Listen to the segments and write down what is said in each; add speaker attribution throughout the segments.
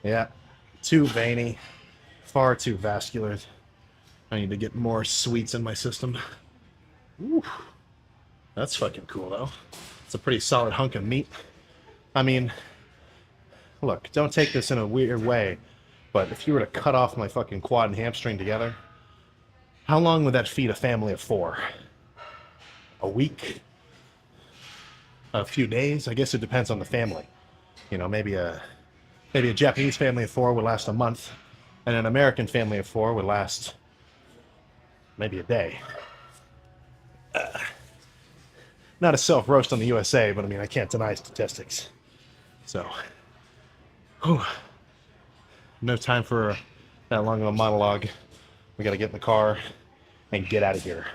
Speaker 1: Yeah, too veiny, far too vascular. I need to get more sweets in my system. Ooh, that's fucking cool though. It's a pretty solid hunk of meat. I mean, look, don't take this in a weird way, but if you were to cut off my fucking quad and hamstring together, how long would that feed a family of four? A week? A few days? I guess it depends on the family. You know, maybe a Japanese family of four would last a month, and an American family of four would last maybe a day. Not a self-roast on the USA, but I mean, I can't deny statistics. So, whew, no time for that long of a monologue. We gotta get in the car and get out of here.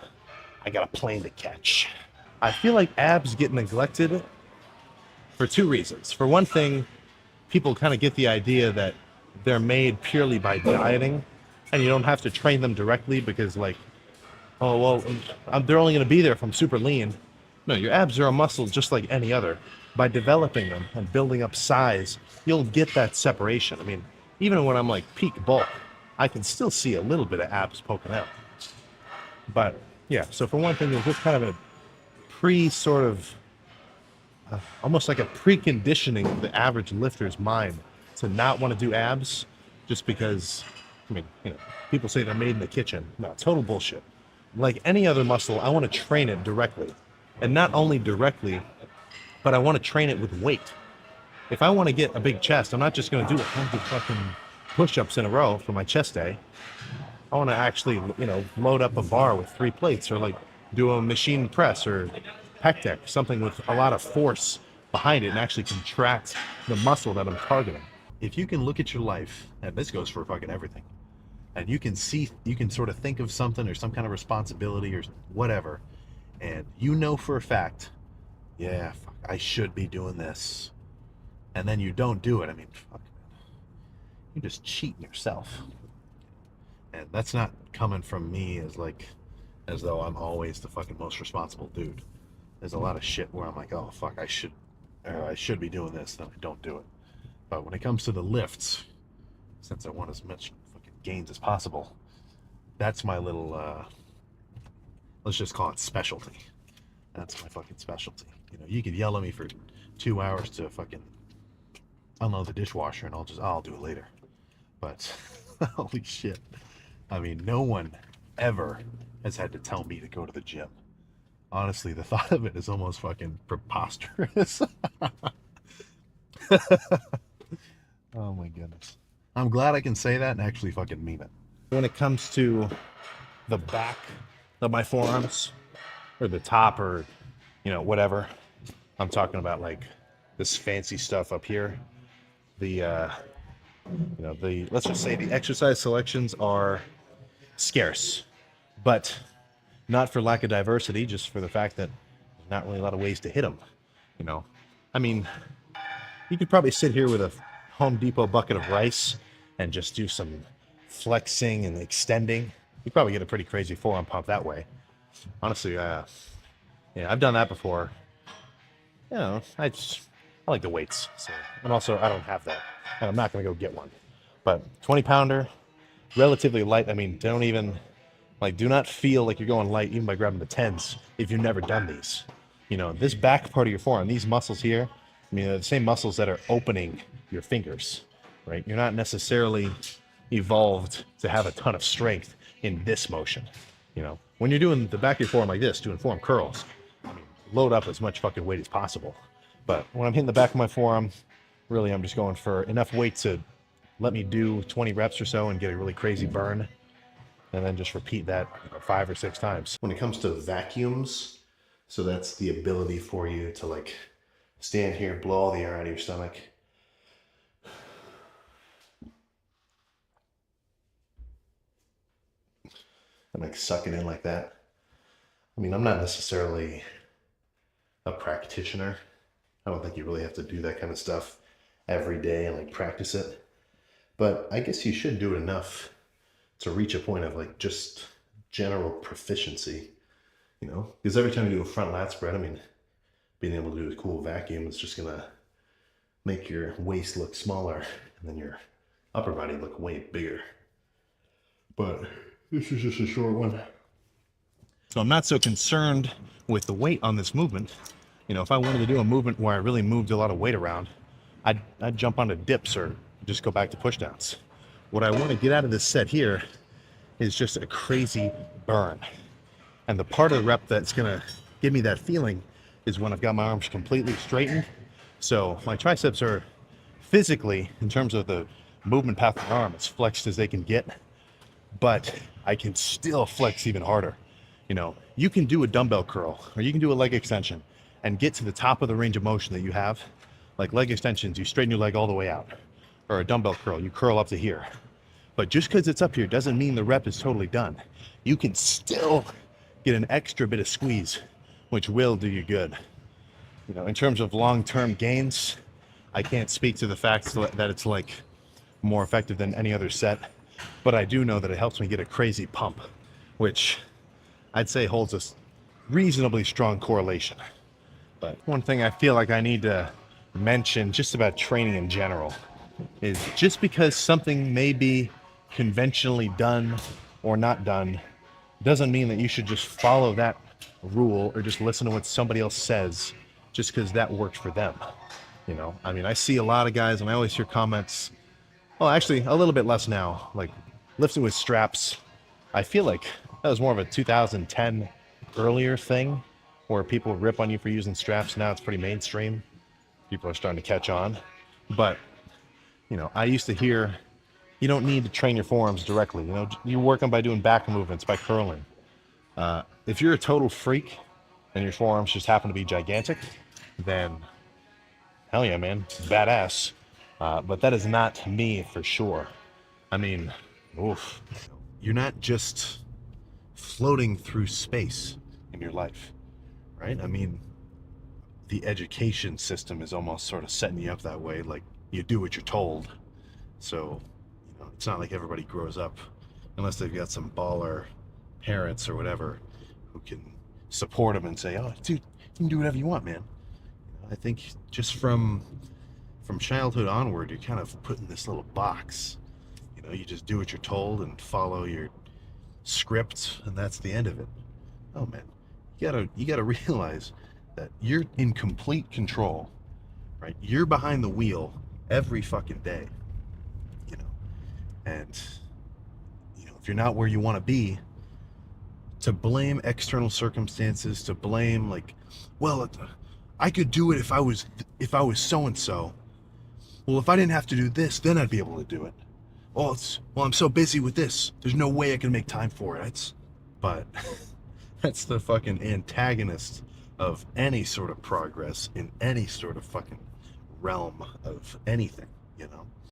Speaker 1: I got a plane to catch. I feel like abs get neglected for two reasons. For one thing, people kind of get the idea that they're made purely by dieting, and you don't have to train them directly because, like, oh, well, they're only going to be there if I'm super lean. No, your abs are a muscle just like any other. By developing them and building up size, you'll get that separation. I mean, even when I'm like peak bulk, I can still see a little bit of abs poking out. But yeah, so for one thing, there's just kind of a pre sort of almost like a preconditioning of the average lifter's mind to not want to do abs just because, I mean, people say they're made in the kitchen. No, total bullshit. Like any other muscle, I want to train it directly. And not only directly, but I want to train it with weight. If I want to get a big chest, I'm not just going to do 100 fucking push-ups in a row for my chest day. I want to actually, load up a bar with 3 plates, or like do a machine press or pec deck, something with a lot of force behind it and actually contract the muscle that I'm targeting. If you can look at your life, and this goes for fucking everything, and you can sort of think of something or some kind of responsibility or whatever, and you know for a fact, yeah, fuck, I should be doing this, and then you don't do it. I mean, fuck, you're just cheating yourself. And that's not coming from me as though I'm always the fucking most responsible dude. There's a lot of shit where I'm like, oh fuck, I should be doing this, then I don't do it. But when it comes to the lifts, since I want as much fucking gains as possible, that's my little let's just call it specialty. That's my fucking specialty. You could yell at me for 2 hours to fucking unload the dishwasher, and I'll do it later. But holy shit. I mean, no one ever has had to tell me to go to the gym. Honestly, the thought of it is almost fucking preposterous. Oh my goodness. I'm glad I can say that and actually fucking mean it. When it comes to the back of my forearms, or the top, or, whatever, I'm talking about like this fancy stuff up here. The, let's just say the exercise selections are scarce, but not for lack of diversity, just for the fact that there's not really a lot of ways to hit them. I mean, you could probably sit here with a Home Depot bucket of rice and just do some flexing and extending. You'd probably get a pretty crazy forearm pump that way. Honestly, yeah, I've done that before. I like the weights, so, and also I don't have that, and I'm not gonna go get one. But 20 pounder, relatively light. I mean, do not feel like you're going light even by grabbing the tens if you've never done these. This back part of your forearm, these muscles here, I mean, they're the same muscles that are opening your fingers, right? You're not necessarily evolved to have a ton of strength in this motion. When you're doing the back of your forearm like this, doing forearm curls, I mean, load up as much fucking weight as possible. But when I'm hitting the back of my forearm, really, I'm just going for enough weight to let me do 20 reps or so and get a really crazy burn, and then just repeat that 5 or 6 times. When it comes to vacuums, so that's the ability for you to like stand here, blow all the air out of your stomach, and like suck it in like that. I mean, I'm not necessarily a practitioner. I don't think you really have to do that kind of stuff every day and like practice it. But I guess you should do it enough to reach a point of like just general proficiency, because every time you do a front lat spread, I mean, being able to do a cool vacuum is just gonna make your waist look smaller, and then your upper body look way bigger. But this is just a short one. So I'm not so concerned with the weight on this movement. You know, if I wanted to do a movement where I really moved a lot of weight around, I'd jump onto dips or just go back to push downs. What I want to get out of this set here is just a crazy burn. And the part of the rep that's gonna give me that feeling is when I've got my arms completely straightened. So my triceps are physically, in terms of the movement path of the arm, as flexed as they can get, but I can still flex even harder. You know, you can do a dumbbell curl or you can do a leg extension and get to the top of the range of motion that you have. Like leg extensions, you straighten your leg all the way out. Or a dumbbell curl, you curl up to here. But just because it's up here doesn't mean the rep is totally done. You can still get an extra bit of squeeze, which will do you good. You know, in terms of long-term gains, I can't speak to the fact that it's like more effective than any other set, but I do know that it helps me get a crazy pump, which I'd say holds a reasonably strong correlation. But one thing I feel like I need to mention just about training in general is just because something may be conventionally done or not done doesn't mean that you should just follow that rule or just listen to what somebody else says just because that works for them. You know, I mean, I see a lot of guys and I always hear comments, well, actually a little bit less now, like lifting with straps. I feel like that was more of a 2010 earlier thing where people rip on you for using straps. Now it's pretty mainstream. People are starting to catch on. But, you know, I used to hear, you don't need to train your forearms directly. You know, you work them by doing back movements, by curling. If you're a total freak and your forearms just happen to be gigantic, then hell yeah, man, badass. But that is not me for sure. I mean, oof. You're not just floating through space in your life, right? I mean, the education system is almost sort of setting you up that way, like you do what you're told. So, you know, it's not like everybody grows up, unless they've got some baller parents or whatever who can support them and say, oh, dude, you can do whatever you want, man. I think just from childhood onward, you're kind of put in this little box. You know, you just do what you're told and follow your script, and that's the end of it. Oh man, you gotta realize that you're in complete control, right? You're behind the wheel every fucking day, you know, and you know, if you're not where you want to be, to blame external circumstances, to blame like, well, I could do it if I was so and so. Well, if I didn't have to do this, then I'd be able to do it. Well, I'm so busy with this. There's no way I can make time for it. But that's the fucking antagonist of any sort of progress in any sort of fucking realm of anything, you know?